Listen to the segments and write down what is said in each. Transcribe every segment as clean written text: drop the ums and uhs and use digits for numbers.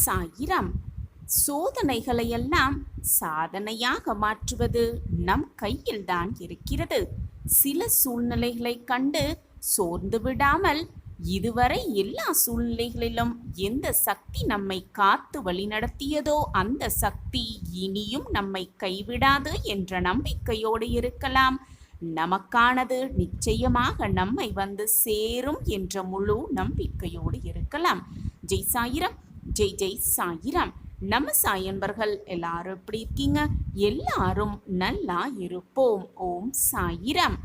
சாயிரம். சோதனைகளையெல்லாம் சாதனையாக மாற்றுவது நம் கையில்தான் இருக்கிறது. சில சூழ்நிலைகளை கண்டு சோர்ந்து விடாமல், இதுவரை எல்லா சூழ்நிலைகளிலும் எந்த சக்தி நம்மை காத்து வழிநடத்தியதோ அந்த சக்தி இனியும் நம்மை கைவிடாது என்ற நம்பிக்கையோடு இருக்கலாம். நமக்கானது நிச்சயமாக நம்மை வந்து சேரும் என்ற முழு நம்பிக்கையோடு இருக்கலாம். ஜெய் சாயிரம், ஜெய் ஜெய் சாயிரம். நம்ம சாயன்பர்கள் எல்லாரும் எப்படி இருக்கீங்க? எல்லாரும் நல்லா இருப்போம். ஓம் சாயிரம்.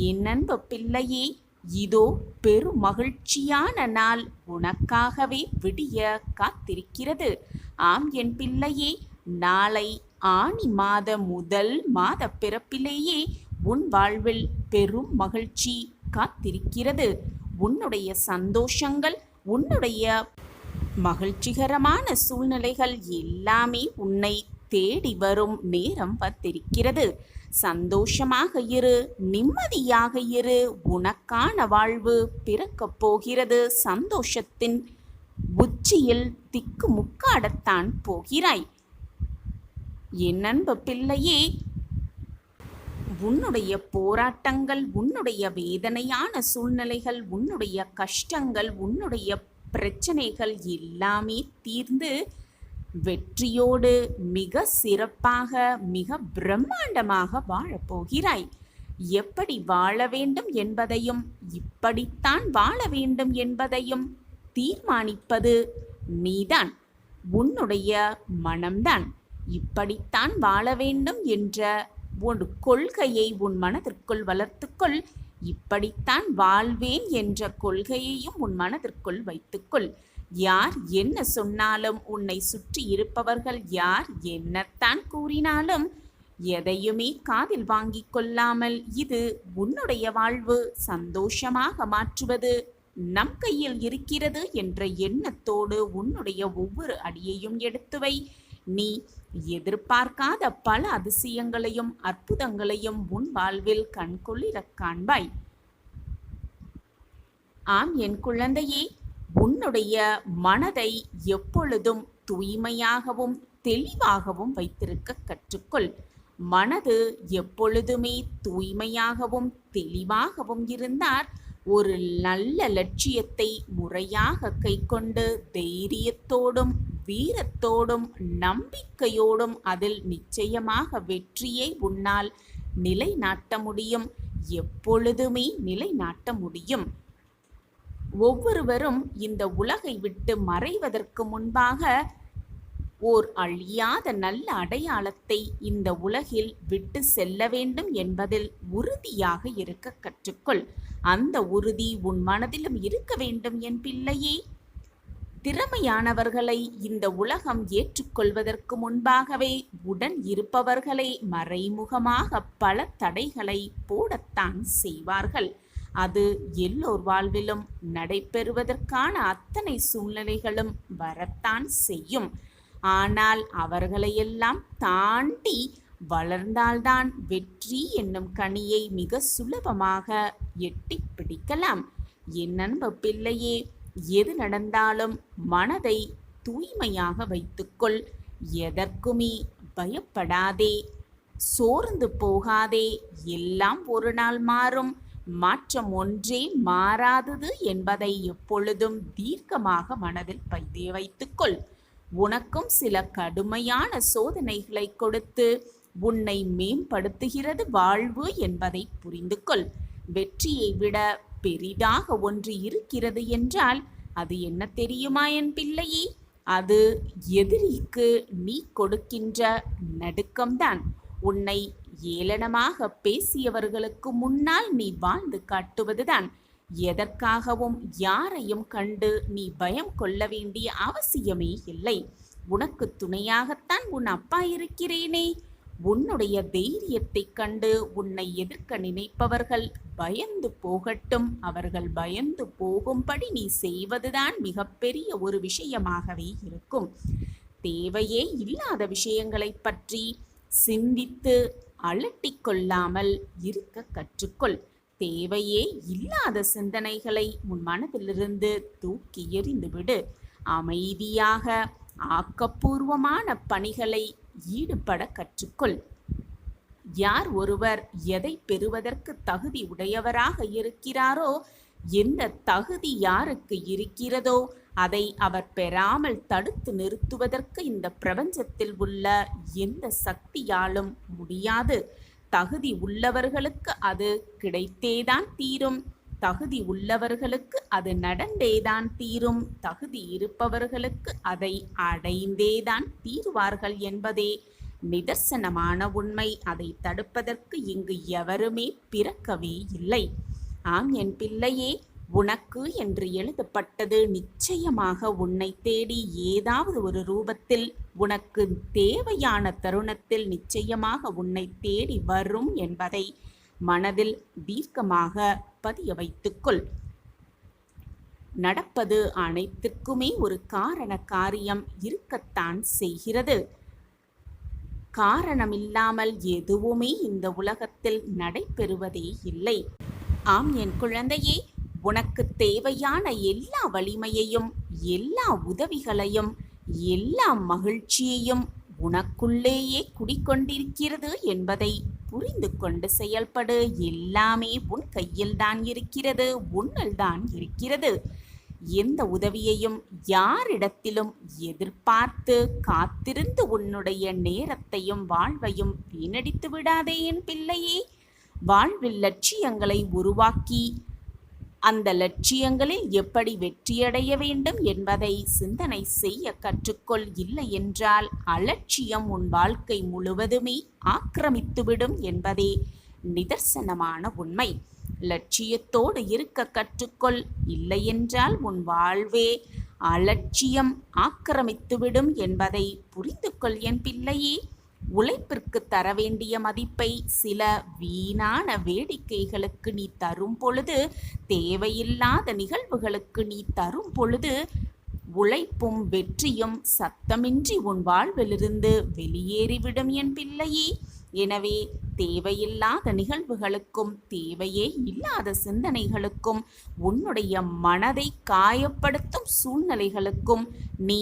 என் அன்பு பிள்ளையே, இதோ பெரும் மகிழ்ச்சியான நாள் உனக்காகவே விடிய காத்திருக்கிறது. ஆம் என் பிள்ளையே, நாளை ஆனி மாத முதல் மாத பிறப்பிலேயே உன் வாழ்வில் பெரும் மகிழ்ச்சி காத்திருக்கிறது. உன்னுடைய சந்தோஷங்கள், உன்னுடைய மகிழ்ச்சிகரமான சூழ்நிலைகள் எல்லாமே உன்னை தேடி வரும் நேரம் வந்திருக்கிறது. சந்தோஷமாக இரு, நிம்மதியாக இரு. உனக்கான வாழ்வு பிறக்கப் போகிறது. சந்தோஷத்தின் உச்சியில் திக்கு முக்காடத்தான் போகிறாய். என் அன்பு பிள்ளையே, உன்னுடைய போராட்டங்கள், உன்னுடைய வேதனையான சூழ்நிலைகள், உன்னுடைய கஷ்டங்கள், உன்னுடைய பிரச்சனைகள் எல்லாமே தீர்ந்து வெற்றியோடு மிக சிறப்பாக, மிக பிரம்மாண்டமாக வாழப்போகிறாய். எப்படி வாழ வேண்டும் என்பதையும், இப்படித்தான் வாழ வேண்டும் என்பதையும் தீர்மானிப்பது நீதான், உன்னுடைய மனம்தான். இப்படித்தான் வாழ வேண்டும் என்ற ஒரு கொள்கையை உன் மனதிற்குள் வளர்த்துக்கொள். இப்படித்தான் வாழ்வேன் என்ற கொள்கையையும் உன் மனதிற்குள் வைத்துக்கொள். யார் என்ன சொன்னாலும், உன்னை சுற்றி இருப்பவர்கள் யார் என்னத்தான் கூறினாலும் எதையுமே காதில் வாங்கிக் கொள்ளாமல், இது உன்னுடைய வாழ்வு சந்தோஷமாக மாற்றுவது நம் கையில் இருக்கிறது என்ற எண்ணத்தோடு உன்னுடைய ஒவ்வொரு அடியையும் எடுத்து வை. நீ எதிர்பார்க்காத பல அதிசயங்களையும் அற்புதங்களையும் உன் வாழ்வில் கண்கொள்ளிடக் காண்பாய். ஆம் என் குழந்தையே, உன்னுடைய மனதை எப்பொழுதும் தூய்மையாகவும் தெளிவாகவும் வைத்திருக்க கற்றுக்கொள். மனது எப்பொழுதுமே தூய்மையாகவும் தெளிவாகவும் இருந்தால் ஒரு நல்ல லட்சியத்தை முறையாக கைக்கொண்டு தைரியத்தோடும் வீரத்தோடும் நம்பிக்கையோடும் அதில் நிச்சயமாக வெற்றியை உன்னால் நிலைநாட்ட முடியும். எப்பொழுதுமே நிலைநாட்ட முடியும். ஒவ்வொருவரும் இந்த உலகை விட்டு மறைவதற்கு முன்பாக ஓர் அழியாத நல்ல அடையாளத்தை இந்த உலகில் விட்டு செல்ல வேண்டும் என்பதில் உறுதியாக இருக்க கற்றுக்கொள். அந்த உறுதி உன் மனதிலும் இருக்க வேண்டும் என் பிள்ளையே. திறமையானவர்களை இந்த உலகம் ஏற்றுக்கொள்வதற்கு முன்பாகவே உடன் இருப்பவர்களை மறைமுகமாக பல தடைகளை போடத்தான் செய்வார்கள். அது எல்லோர் வாழ்விலும் நடைபெறுவதற்கான அத்தனை சூழ்நிலைகளும் வரத்தான் செய்யும். ஆனால் அவர்களையெல்லாம் தாண்டி வளர்ந்தால்தான் வெற்றி என்னும் கனியை மிக சுலபமாக எட்டி பிடிக்கலாம். என் அன்பு பிள்ளையே, எது நடந்தாலும் மனதை தூய்மையாக வைத்துக்கொள். எதற்குமே பயப்படாதே, சோர்ந்து போகாதே. எல்லாம் ஒரு நாள் மாறும். மாற்றம் ஒன்றே மாறாதது என்பதை எப்பொழுதும் தீர்க்கமாக மனதில் பதிய வைத்துக்கொள். உனக்கும் சில கடுமையான சோதனைகளை கொடுத்து உன்னை மேம்படுத்துகிறது வாழ்வு என்பதை புரிந்து கொள். வெற்றியை விட பெரிதாக ஒன்று இருக்கிறது என்றால் அது என்ன தெரியுமா என் பிள்ளையே? அது எதிரிக்கு நீ கொடுக்கின்ற நடுக்கம்தான். உன்னை ஏளனமாக பேசியவர்களுக்கு முன்னால் நீ வாழ்ந்து காட்டுவதுதான். எதற்காகவும் யாரையும் கண்டு நீ பயம் கொள்ள வேண்டிய அவசியமே இல்லை. உனக்கு துணையாகத்தான் உன் அப்பா இருக்கிறேனே. உன்னுடைய தைரியத்தை கண்டு உன்னை எதிர்க்க நினைப்பவர்கள் பயந்து போகட்டும். அவர்கள் பயந்து போகும்படி நீ செய்வதுதான் மிகப்பெரிய ஒரு விஷயமாகவே இருக்கும். தேவையே இல்லாத விஷயங்களை பற்றி சிந்தித்து அலட்டிக்கொள்ளாமல் இருக்க கற்றுக்கொள். தேவையே இல்லாத சிந்தனைகளை உன் மனதிலிருந்து தூக்கி எறிந்துவிடு. அமைதியாக ஆக்கப்பூர்வமான பணிகளை ஈடுபட கற்றுக்கொள். யார் ஒருவர் எதை பெறுவதற்கு தகுதி உடையவராக இருக்கிறாரோ, எந்த தகுதி யாருக்கு இருக்கிறதோ அதை அவர் பெறாமல் தடுத்து நிறுத்துவதற்கு இந்த பிரபஞ்சத்தில் உள்ள எந்த சக்தியாலும் முடியாது. தகுதி உள்ளவர்களுக்கு அது கிடைத்தேதான் தீரும். தகுதி உள்ளவர்களுக்கு அது நடந்தேதான் தீரும். தகுதி இருப்பவர்களுக்கு அதை அடைந்தேதான் தீருவார்கள் என்பதே நிதர்சனமான உண்மை. அதை தடுப்பதற்கு இங்கு எவருமே பிறக்கவே இல்லை. ஆம் என் பிள்ளையே, உனக்கு என்று எழுதப்பட்டது நிச்சயமாக உன்னை தேடி ஏதாவது ஒரு ரூபத்தில் உனக்கு தேவையான தருணத்தில் நிச்சயமாக உன்னை தேடி வரும் என்பதை மனதில் தீர்க்கமாக பதிய வைத்துக்கொள். நடப்பது அனைத்திற்குமே ஒரு காரண காரியம் இருக்கத்தான் செய்கிறது. காரணமில்லாமல் எதுவுமே இந்த உலகத்தில் நடைபெறுவதே இல்லை. ஆம் என் குழந்தையே, உனக்கு தேவையான எல்லா வலிமையையும், எல்லா உதவிகளையும், எல்லா மகிழ்ச்சியையும் உனக்குள்ளேயே குடிக்கொண்டிருக்கிறது என்பதை புரிந்து கொண்டு செயல்படு. எல்லாமே உன் கையில்தான் இருக்கிறது, உன்னில்தான் இருக்கிறது. எந்த உதவியையும் யாரிடத்திலும் எதிர்பார்த்து காத்திருந்து உன்னுடைய நேரத்தையும் வாழ்வையும் வீணடித்து விடாதே என் பிள்ளையே. வாழ்வில் லட்சியங்களை உருவாக்கி அந்த லட்சியங்களில் எப்படி வெற்றியடைய வேண்டும் என்பதை சிந்தனை செய்ய கற்றுக்கொள். இல்லை என்றால் அலட்சியம் உன் வாழ்க்கை முழுவதுமே ஆக்கிரமித்துவிடும் என்பதே நிதர்சனமான உண்மை. லட்சியத்தோடு இருக்க கற்றுக்கொள். இல்லையென்றால் உன் வாழ்வே அலட்சியம் ஆக்கிரமித்துவிடும் என்பதை புரிந்து கொள் என் பிள்ளையே. உழைப்பிற்கு தர வேண்டிய மதிப்பை சில வீணான வேடிக்கைகளுக்கு நீ தரும் பொழுது, தேவையில்லாத நிகழ்வுகளுக்கு நீ தரும் பொழுது, உழைப்பும் வெற்றியும் சத்தமின்றி உன் வாழ்விலிருந்து வெளியேறிவிடும் என் பிள்ளையே. எனவே தேவையில்லாத நிகழ்வுகளுக்கும் தேவையே இல்லாத சிந்தனைகளுக்கும் உன்னுடைய மனதை காயப்படுத்தும் சூழ்நிலைகளுக்கும் நீ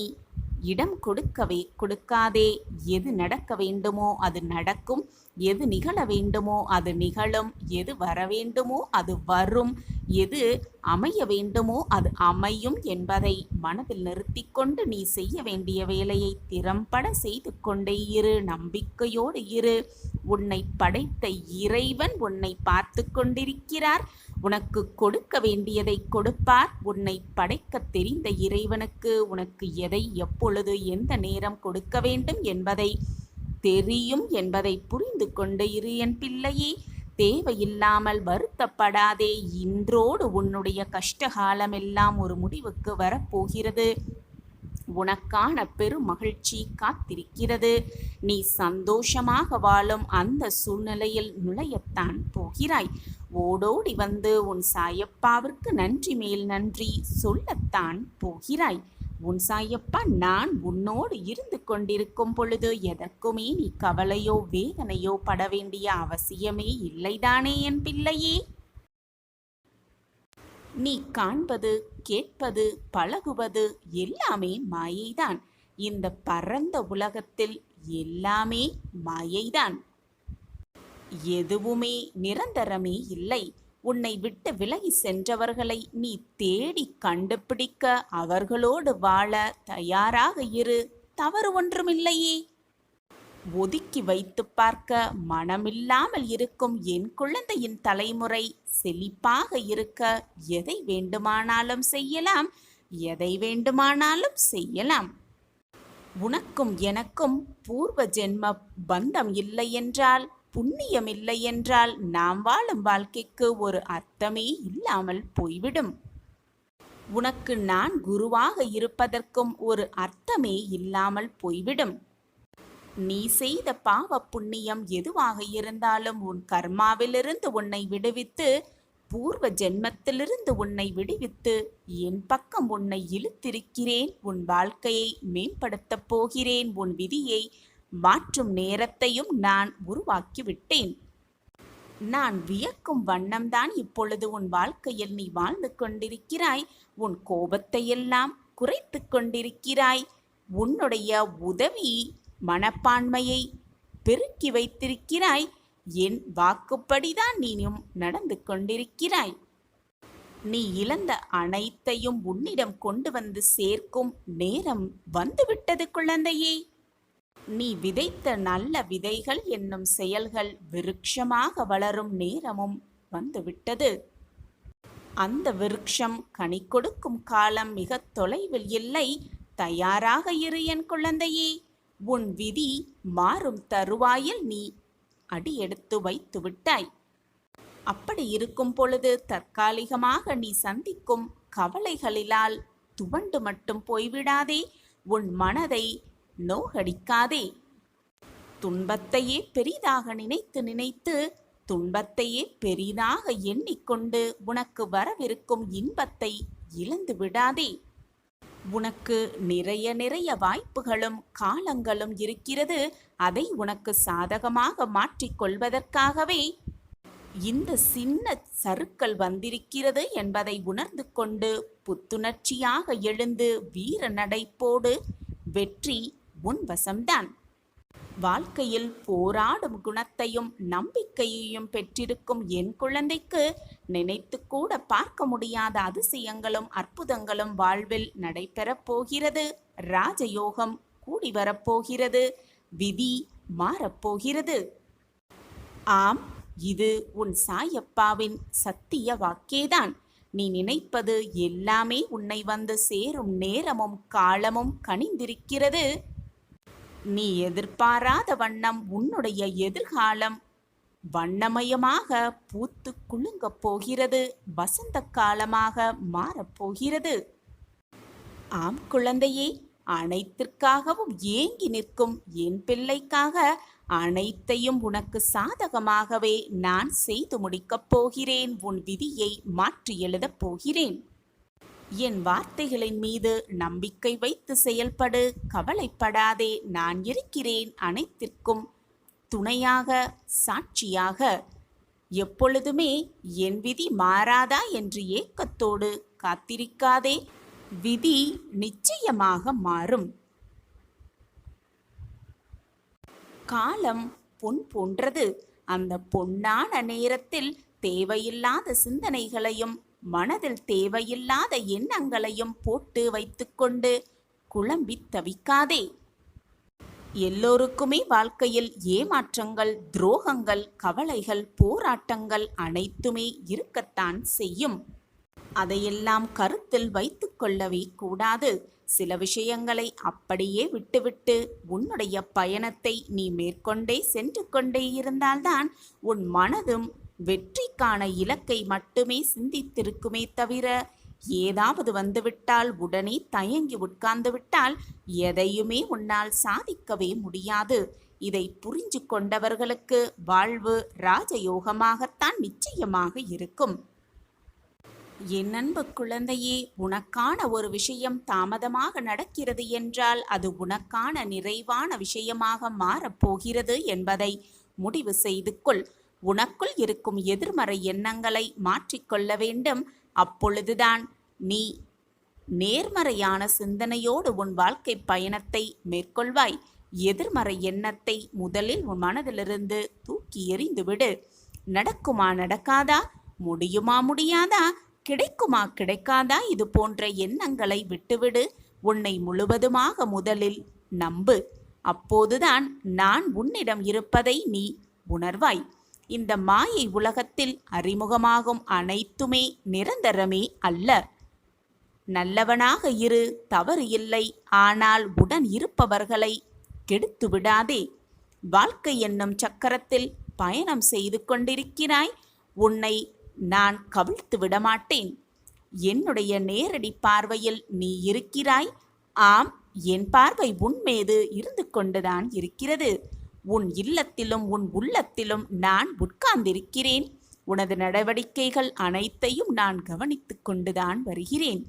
இடம் கொடுக்காதே. எது நடக்க வேண்டுமோ அது நடக்கும், எது நிகழ வேண்டுமோ அது நிகழும், எது வர வேண்டுமோ அது வரும், எது அமைய வேண்டுமோ அது அமையும் என்பதை மனதில் நிறுத்தி கொண்டு நீ செய்ய வேண்டிய வேலையை திறம்பட செய்து கொண்டே இரு. நம்பிக்கையோடு இரு. உன்னை படைத்த இறைவன் உன்னை பார்த்து கொண்டிருக்கிறார். உனக்கு கொடுக்க வேண்டியதை கொடுப்பார். உன்னை படைக்க தெரிந்த இறைவனுக்கு உனக்கு எதை எப்பொழுது எந்த நேரம் கொடுக்க வேண்டும் என்பதை தெரியும் என்பதை புரிந்து கொண்டு இரு என் பிள்ளையே. தேவையில்லாமல் வருத்தப்படாதே. இன்றோடு உன்னுடைய கஷ்டகாலம் எல்லாம் ஒரு முடிவுக்கு வரப்போகிறது. உனக்கான பெரும் மகிழ்ச்சி காத்திருக்கிறது. நீ சந்தோஷமாக வாழும் அந்த சூழ்நிலையில் நுழையத்தான் போகிறாய். ஓடோடி வந்து உன் சாயப்பாவிற்கு நன்றி மேல் நன்றி சொல்லத்தான் போகிறாய். உன் சாயப்பா நான் உன்னோடு இருந்து கொண்டிருக்கும் பொழுது எதற்குமே நீ கவலையோ வேதனையோ பட வேண்டிய அவசியமே இல்லைதானே என் பிள்ளையே. நீ காண்பது, கேட்பது, பழகுவது எல்லாமே மாயைதான். இந்த பரந்த உலகத்தில் எல்லாமே மாயைதான். எதுவுமே நிரந்தரமே இல்லை. உன்னை விட்டு விலகி சென்றவர்களை நீ தேடி கண்டுபிடிக்க, அவர்களோடு வாழ தயாராக இரு. தவறு ஒன்றுமில்லையே. ஒதுக்கி வைத்து பார்க்க மனமில்லாமல் இருக்கும் என் குழந்தையின் தலைமுறை செழிப்பாக இருக்க எதை வேண்டுமானாலும் செய்யலாம், எதை வேண்டுமானாலும் செய்யலாம். உனக்கும் எனக்கும் பூர்வ ஜென்ம பந்தம் இல்லை என்றால், புண்ணியம் இல்லை என்றால் நாம் வாழும் வாழ்க்கைக்கு ஒரு அர்த்தமே இல்லாமல் போய்விடும். உனக்கு நான் குருவாக இருப்பதற்கும் ஒரு அர்த்தமே இல்லாமல் போய்விடும். நீ செய்த பாவ புண்ணியம் எதுவாக இருந்தாலும் உன் கர்மாவிலிருந்து உன்னை விடுவித்து, பூர்வ ஜென்மத்திலிருந்து உன்னை விடுவித்து என் பக்கம் உன்னை இழுத்திருக்கிறேன். உன் வாழ்க்கையை மேம்படுத்தப் போகிறேன். உன் விதியை மாற்றும் நேரத்தையும் நான் உருவாக்கிவிட்டேன். நான் வியக்கும் வண்ணம்தான் இப்பொழுது உன் வாழ்க்கையில் நீ வாழ்ந்து கொண்டிருக்கிறாய். உன் கோபத்தையெல்லாம் குறைத்து கொண்டிருக்கிறாய். உன்னுடைய உதவி மனப்பான்மையை பெருக்கி வைத்திருக்கிறாய். என் வாக்குப்படிதான் நீயும் நடந்து கொண்டிருக்கிறாய். நீ இழந்த அனைத்தையும் உன்னிடம் கொண்டு வந்து சேர்க்கும் நேரம் வந்துவிட்டது குழந்தையே. நீ விதைத்த நல்ல விதைகள் என்னும் செயல்கள் விருட்சமாக வளரும் நேரமும் வந்துவிட்டது. அந்த விருட்சம் கனி கொடுக்கும் காலம் மிக தொலைவில் இல்லை. தயாராக இரு என் குழந்தையே. உன் விதி மாறும் தருவாயில் நீ அடியெடுத்து வைத்து விட்டாய். அப்படி இருக்கும் பொழுது தற்காலிகமாக நீ சந்திக்கும் கவலைகளிலால் துவண்டு மட்டும் போய்விடாதே. உன் மனதை நோகடிக்காதே. துன்பத்தையே பெரிதாக நினைத்து நினைத்து துன்பத்தையே பெரிதாக எண்ணிக்கொண்டு உனக்கு வரவிருக்கும் இன்பத்தை இழந்து விடாதே. உனக்கு நிறைய வாய்ப்புகளும் காலங்களும் இருக்கிறது. அதை உனக்கு சாதகமாக மாற்றிக்கொள்வதற்காகவே இந்த சின்ன சறுக்கல் வந்திருக்கிறது என்பதை உணர்ந்து கொண்டு புத்துணர்ச்சியாக எழுந்து வீர நடைப்போடு. வெற்றி உன் வசம்தான். வாழ்க்கையில் போராடும் குணத்தையும் நம்பிக்கையையும் பெற்றிருக்கும் என் குழந்தைக்கு நினைத்து கூட பார்க்க முடியாத அதிசயங்களும் அற்புதங்களும் வாழ்வில் நடைபெறப் போகிறது. ராஜயோகம் கூடி வரப்போகிறது. விதி மாறப்போகிறது. ஆம், இது உன் சாயப்பாவின் சத்திய வாக்கேதான். நீ நினைப்பது எல்லாமே உன்னை வந்து சேரும் நேரமும் காலமும் கனிந்திருக்கிறது. நீ எதிர்பாராத வண்ணம் உன்னுடைய எதிர்காலம் வண்ணமயமாக பூத்து குலுங்கப் போகிறது. வசந்த காலமாக மாறப்போகிறது. ஆம் குழந்தையே, அனைத்திற்காகவும் ஏங்கி நிற்கும் என் பிள்ளைக்காக அனைத்தையும் உனக்கு சாதகமாகவே நான் செய்து முடிக்கப் போகிறேன். உன் விதியை மாற்றி எழுதப் போகிறேன். என் வார்த்தைகளின் மீது நம்பிக்கை வைத்து செயல்படு. கவலைப்படாதே. நான் இருக்கிறேன் அனைத்திற்கும் துணையாக, சாட்சியாக. எப்பொழுதுமே என் விதி மாறாதா என்று ஏக்கத்தோடு காத்திருக்காதே. விதி நிச்சயமாக மாறும். காலம் பொன் போன்றது. அந்த பொன்னான நேரத்தில் தேவையில்லாத சிந்தனைகளையும் மனதில் தேவையில்லாத எண்ணங்களையும் போட்டு வைத்துக்கொண்டு குழம்பி தவிக்காதே. எல்லோருக்குமே வாழ்க்கையில் ஏமாற்றங்கள், துரோகங்கள், கவலைகள், போராட்டங்கள் அனைத்துமே இருக்கத்தான் செய்யும். அதையெல்லாம் கருத்தில் வைத்து கொள்ளவே கூடாது. சில விஷயங்களை அப்படியே விட்டுவிட்டு உன்னுடைய பயணத்தை நீ மேற்கொண்டே சென்று கொண்டே இருந்தால்தான் உன் மனதும் வெற்றிக்கான இலக்கை மட்டுமே சிந்தித்திருக்குமே தவிர, ஏதாவது வந்துவிட்டால் உடனே தயங்கி உட்கார்ந்து விட்டால் எதையுமே உன்னால் சாதிக்கவே முடியாது. இதை புரிஞ்சு கொண்டவர்களுக்கு வாழ்வு ராஜயோகமாகத்தான் நிச்சயமாக இருக்கும். என் அன்பு குழந்தையே, உனக்கான ஒரு விஷயம் தாமதமாக நடக்கிறது என்றால் அது உனக்கான நிறைவான விஷயமாக மாறப்போகிறது என்பதை முடிவு செய்து கொள். உனக்குள் இருக்கும் எதிர்மறை எண்ணங்களை மாற்றிக்கொள்ள வேண்டும். அப்பொழுதுதான் நீ நேர்மறையான சிந்தனையோடு உன் வாழ்க்கை பயணத்தை மேற்கொள்வாய். எதிர்மறை எண்ணத்தை முதலில் உன் மனதிலிருந்து தூக்கி எறிந்துவிடு. நடக்குமா நடக்காதா, முடியுமா முடியாதா, கிடைக்குமா கிடைக்காதா, இது போன்ற எண்ணங்களை விட்டுவிடு. உன்னை முழுவதுமாக முதலில் நம்பு. அப்போதுதான் நான் உன்னிடம் இருப்பதை நீ உணர்வாய். இந்த மாயை உலகத்தில் அறிமுகமாகும் அனைத்துமே நிரந்தரமே அல்ல. நல்லவனாக இரு, தவறு இல்லை. ஆனால் உடன் இருப்பவர்களை கெடுத்து விடாதே. வாழ்க்கை என்னும் சக்கரத்தில் பயணம் செய்து கொண்டிருக்கிறாய். உன்னை நான் கவிழ்த்து விடமாட்டேன். என்னுடைய நேரடி பார்வையில் நீ இருக்கிறாய். ஆம், என் பார்வை உன் மீது இருந்து கொண்டுதான் இருக்கிறது. உன் இல்லத்திலும் உன் உள்ளத்திலும் நான் உட்கார்ந்திருக்கிறேன். உனது நடவடிக்கைகள் அனைத்தையும் நான் கவனித்து கொண்டுதான் வருகிறேன்.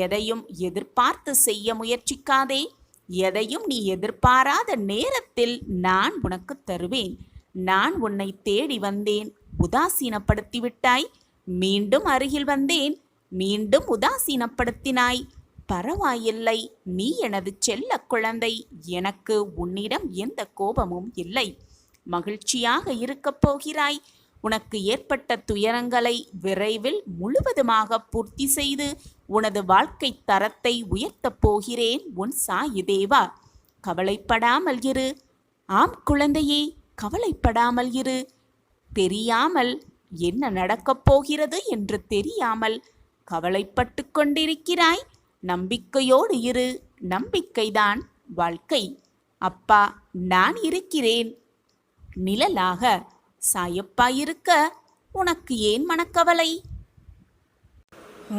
எதையும் எதிர்பார்த்து செய்ய முயற்சிக்காதே. எதையும் நீ எதிர்பாராத நேரத்தில் நான் உனக்கு தருவேன். நான் உன்னை தேடி வந்தேன், உதாசீனப்படுத்தி விட்டாய். மீண்டும் அருகில் வந்தேன், மீண்டும் உதாசீனப்படுத்தினாய். பரவாயில்லை, நீ எனது செல்ல குழந்தை, எனக்கு உன்னிடம் எந்த கோபமும் இல்லை. மகிழ்ச்சியாக இருக்கப் போகிறாய். உனக்கு ஏற்பட்ட துயரங்களை விரைவில் முழுவதுமாக பூர்த்தி செய்து உனது வாழ்க்கை தரத்தை உயர்த்தப் போகிறேன் உன் சாயி தேவா. கவலைப்படாமல் இரு. ஆம் குழந்தையே, கவலைப்படாமல் இரு. தெரியாமல் என்ன நடக்கப் போகிறது என்று தெரியாமல் கவலைப்பட்டு கொண்டிருக்கிறாய். நம்பிக்கையோடு இரு. நம்பிக்கைதான் வாழ்க்கை. அப்பா நான் இருக்கிறேன். நிழலாக சாயப்பா இருக்க உனக்கு ஏன் மனக்கவலை?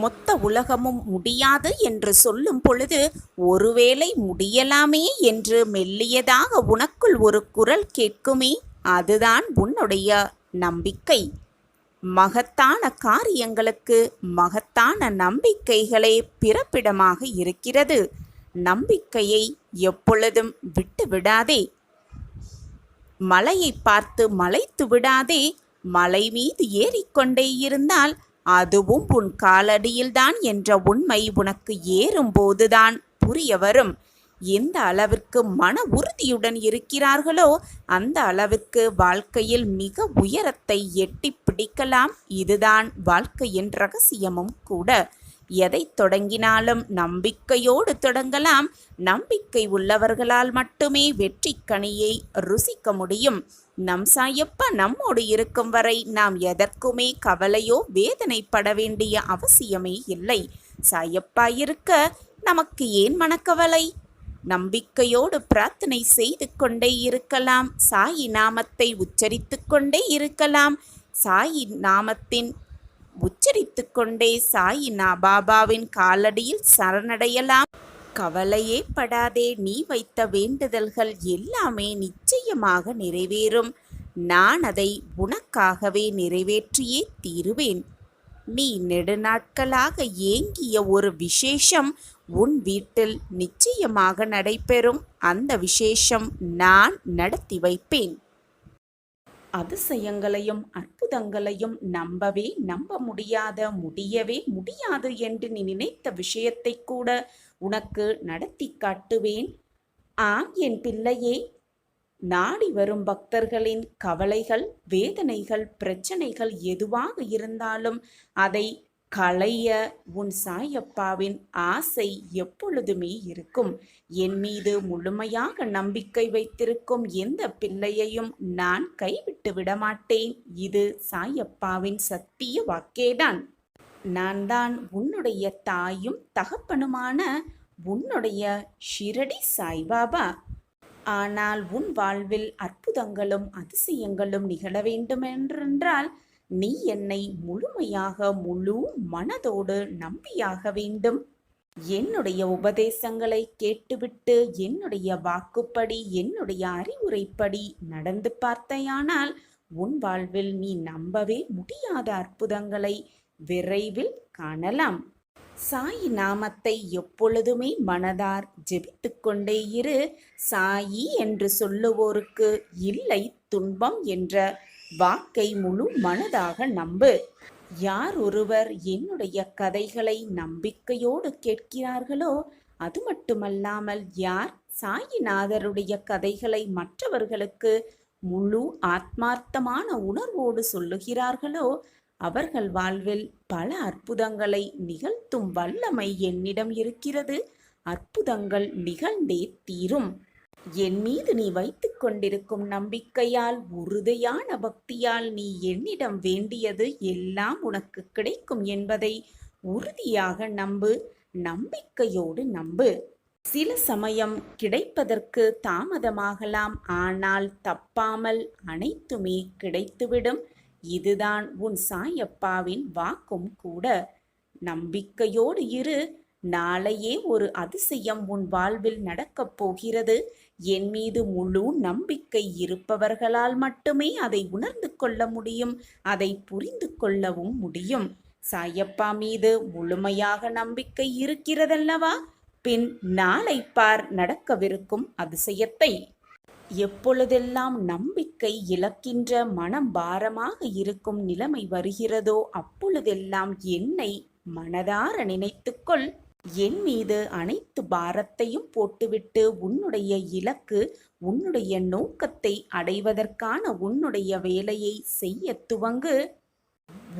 மொத்த உலகமும் முடியாது என்று சொல்லும் பொழுது ஒருவேளை முடியலாமே என்று மெல்லியதாக உனக்குள் ஒரு குரல் கேட்குமே, அதுதான் உன்னுடைய நம்பிக்கை. மகத்தான காரியங்களுக்கு மகத்தான நம்பிக்கைகளே பிறப்பிடமாக இருக்கிறது. நம்பிக்கையை எப்பொழுதும் விட்டு விடாதே. மலையை பார்த்து மலைத்து விடாதே. மலை மீது ஏறிக்கொண்டே இருந்தால் அதுவும் உன் காலடியில்தான் என்ற உண்மை உனக்கு ஏறும்போதுதான் புரிய வரும். எந்த அளவிற்கு மன உறுதியுடன் இருக்கிறார்களோ அந்த அளவிற்கு வாழ்க்கையில் மிக உயரத்தை எட்டி பிடிக்கலாம். இதுதான் வாழ்க்கையின் ரகசியமும் கூட. எதை தொடங்கினாலும் நம்பிக்கையோடு தொடங்கலாம். நம்பிக்கை உள்ளவர்களால் மட்டுமே வெற்றி கனியை ருசிக்க முடியும். நம் சாயப்பா நம்மோடு இருக்கும் வரை நாம் எதற்குமே கவலையோ வேதனைப்பட வேண்டிய அவசியமே இல்லை. சாயப்பா இருக்க நமக்கு ஏன் மனக்கவலை? நம்பிக்கையோடு பிரார்த்தனை செய்து கொண்டே இருக்கலாம். சாயி நாமத்தை உச்சரித்து கொண்டே இருக்கலாம். சாயி நாமத்தின் உச்சரித்து கொண்டே சாயி பாபாவின் காலடியில் சரணடையலாம். கவலையே படாதே. நீ வைத்த வேண்டுதல்கள் எல்லாமே நிச்சயமாக நிறைவேறும். நான் அதை உனக்காகவே நிறைவேற்றியே தீருவேன். நீ நெடுநாட்களாக ஏங்கிய ஒரு விசேஷம் உன் வீட்டில் நிச்சயமாக நடைபெறும். அந்த விசேஷம் நான் நடத்தி வைப்பேன். அதிசயங்களையும் அற்புதங்களையும் நம்ப முடியவே முடியாது என்று நீ நினைத்த விஷயத்தை கூட உனக்கு நடத்தி காட்டுவேன். ஆம் என் பிள்ளையே, நாடி வரும் பக்தர்களின் கவலைகள், வேதனைகள், பிரச்சனைகள் எதுவாக இருந்தாலும் அதை களைய உன் சாயப்பாவின் ஆசை எப்பொழுதுமே இருக்கும். என் மீது முழுமையாக நம்பிக்கை வைத்திருக்கும் எந்த பிள்ளையையும் நான் கைவிட்டு விடமாட்டேன். இது சாயப்பாவின் சத்திய வாக்கேதான். நான் தான் உன்னுடைய தாயும் தகப்பனுமான உன்னுடைய ஷிரடி சாய்பாபா. ஆனால் உன் வாழ்வில் அற்புதங்களும் அதிசயங்களும் நிகழ வேண்டுமென்றால் நீ என்னை முழுமையாக முழு மனதோடு நம்பியாக வேண்டும். என்னுடைய உபதேசங்களை கேட்டுவிட்டு என்னுடைய வாக்குப்படி என்னுடைய அறிவுரைப்படி நடந்து பார்த்தையானால் உன் வாழ்வில் நீ நம்பவே முடியாத அற்புதங்களை விரைவில் காணலாம். சாயி நாமத்தை எப்பொழுதுமே மனதார் ஜெபித்து கொண்டே இரு. சாயி என்று சொல்லுவோருக்கு இல்லை துன்பம் என்ற வாக்கை முழு மனதாக நம்பு. யார் ஒருவர் என்னுடைய கதைகளை நம்பிக்கையோடு கேட்கிறார்களோ, அது மட்டுமல்லாமல் யார் சாயிநாதருடைய கதைகளை மற்றவர்களுக்கு முழு ஆத்மார்த்தமான உணர்வோடு சொல்லுகிறார்களோ அவர்கள் வாழ்வில் பல அற்புதங்களை நிகழ்த்தும் வல்லமை என்னிடம் இருக்கிறது. அற்புதங்கள் நிகழ்ந்தே தீரும். என் மீது நீ வைத்துக் கொண்டிருக்கும் நம்பிக்கையால், உறுதியான பக்தியால் நீ என்னிடம் வேண்டியது எல்லாம் உனக்கு கிடைக்கும் என்பதை உறுதியாக நம்பு. நம்பிக்கையோடு நம்பு. சில சமயம் கிடைப்பதற்கு தாமதமாகலாம், ஆனால் தப்பாமல் அனைத்துமே கிடைத்துவிடும். இதுதான் உன் சாயப்பாவின் வாக்கும் கூட. நம்பிக்கையோடு இரு. நாளையே ஒரு அதிசயம் உன் வாழ்வில் நடக்கப் போகிறது. என் மீது முழு நம்பிக்கை இருப்பவர்களால் மட்டுமே அதை உணர்ந்து கொள்ள முடியும், அதை புரிந்து கொள்ளவும் முடியும். சாயப்பா மீது முழுமையாக நம்பிக்கை இருக்கிறதல்லவா? பின் நாளை பார் நடக்கவிருக்கும் அதிசயத்தை. எப்பொழுதெல்லாம் நம்பிக்கை இழக்கின்ற மனம் பாரமாக இருக்கும் நிலைமை வருகிறதோ அப்பொழுதெல்லாம் என்னை மனதார நினைத்துக்கொள். என் மீது அனைத்து பாரத்தையும் போட்டுவிட்டு உன்னுடைய இலக்கு, உன்னுடைய நோக்கத்தை அடைவதற்கான உன்னுடைய வேலையை செய்ய துவங்கு.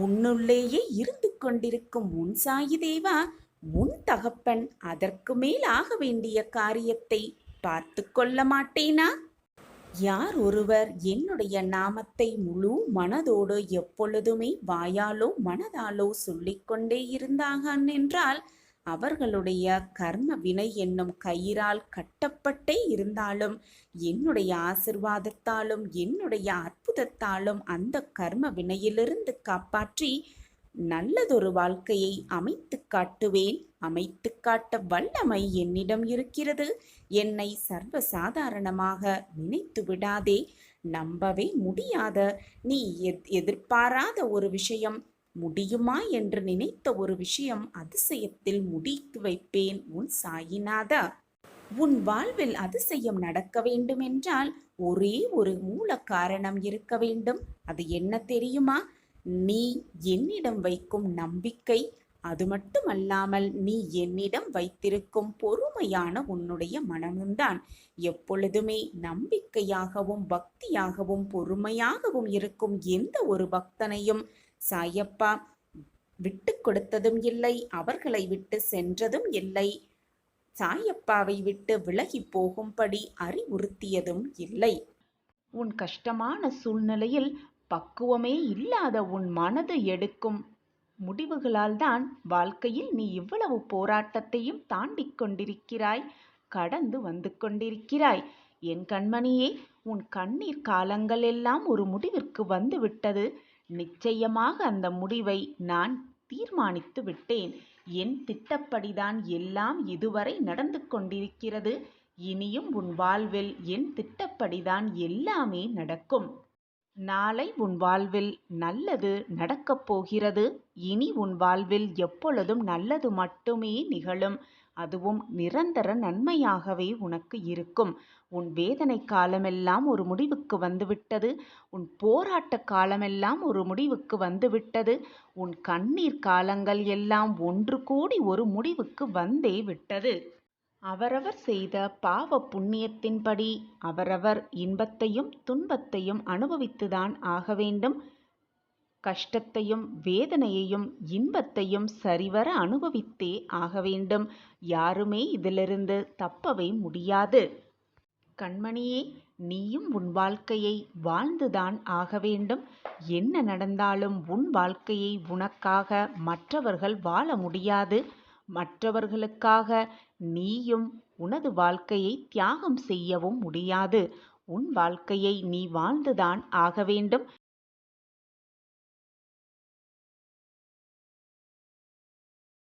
உன்னுள்ளேயே இருந்து கொண்டிருக்கும் உன் சாயி தேவா, உன் தகப்பன் அதற்கு மேல் ஆக வேண்டிய காரியத்தை பார்த்து கொள்ள மாட்டேனா? யார் ஒருவர் என்னுடைய நாமத்தை முழு மனதோடு எப்பொழுதுமே வாயாலோ மனதாலோ சொல்லிக்கொண்டே இருந்தார்கள் என்றால், அவர்களுடைய கர்ம வினை என்னும் கயிறால் கட்டப்பட்டே இருந்தாலும், என்னுடைய ஆசிர்வாதத்தாலும் என்னுடைய அற்புதத்தாலும் அந்த கர்ம வினையிலிருந்து காப்பாற்றி நல்லதொரு வாழ்க்கையை அமைத்து காட்டுவேன். அமைத்து காட்ட வல்லமை என்னிடம் இருக்கிறது. என்னை சர்வசாதாரணமாக நினைத்து விடாதே. நம்பவே முடியாத, நீ எதிர்பாராத ஒரு விஷயம், முடியுமா என்று நினைத்த ஒரு விஷயம் அதிசயத்தில் முடித்து வைப்பேன் உன் சாயிநாதா. உன் வாழ்வில் அதிசயம் நடக்க வேண்டுமென்றால் ஒரே ஒரு மூல காரணம் இருக்க வேண்டும். அது என்ன தெரியுமா? நீ என்னிடம் வைக்கும் நம்பிக்கை, அது மட்டுமல்லாமல் நீ என்னிடம் வைத்திருக்கும் பொறுமையான உன்னுடைய மனமும்தான். எப்பொழுதுமே நம்பிக்கையாகவும் பக்தியாகவும் பொறுமையாகவும் இருக்கும் எந்த ஒரு பக்தனையும் சாயப்பா விட்டு கொடுத்ததும் இல்லை, அவர்களை விட்டு சென்றதும் இல்லை, சாயப்பாவை விட்டு விலகி போகும்படி அறிவுறுத்தியதும் இல்லை. உன் கஷ்டமான சூழ்நிலையில் பக்குவமே இல்லாத உன் மனது எடுக்கும் முடிவுகளால் தான் வாழ்க்கையில் நீ இவ்வளவு போராட்டத்தையும் தாண்டி கொண்டிருக்கிறாய், கடந்து வந்து கொண்டிருக்கிறாய். என் கண்மணியே, உன் கண்ணீர் காலங்கள் எல்லாம் ஒரு முடிவிற்கு வந்து விட்டது. நிச்சயமாக அந்த முடிவை நான் தீர்மானித்து விட்டேன். என் திட்டப்படிதான் எல்லாம் இதுவரை நடந்து கொண்டிருக்கிறது. இனியும் உன் வாழ்வில் என் திட்டப்படிதான் எல்லாமே நடக்கும். நாளை உன் வாழ்வில் நல்லது நடக்கப் போகிறது. இனி உன் வாழ்வில் எப்பொழுதும் நல்லது மட்டுமே நிகழும். அதுவும் நிரந்தர நன்மையாகவே உனக்கு இருக்கும். உன் வேதனை காலமெல்லாம் ஒரு முடிவுக்கு வந்துவிட்டது. உன் போராட்ட காலமெல்லாம் ஒரு முடிவுக்கு வந்துவிட்டது. உன் கண்ணீர் காலங்கள் எல்லாம் ஒன்று கூடி ஒரு முடிவுக்கு வந்தே விட்டது. அவரவர் செய்த பாவ புண்ணியத்தின்படி அவரவர் இன்பத்தையும் துன்பத்தையும் அனுபவித்துதான் ஆக வேண்டும். கஷ்டத்தையும் வேதனையையும் இன்பத்தையும் சரிவர அனுபவித்தே ஆக வேண்டும். யாருமே இதிலிருந்து தப்பவே முடியாது. கண்மணியே, நீயும் உன் வாழ்க்கையை வாழ்ந்துதான் ஆக வேண்டும். என்ன நடந்தாலும் உன் வாழ்க்கையை உனக்காக மற்றவர்கள் வாழ முடியாது. மற்றவர்களுக்காக நீயும் உனது வாழ்க்கையை தியாகம் செய்யவும் முடியாது. உன் வாழ்க்கையை நீ வாழ்ந்துதான் ஆக வேண்டும்.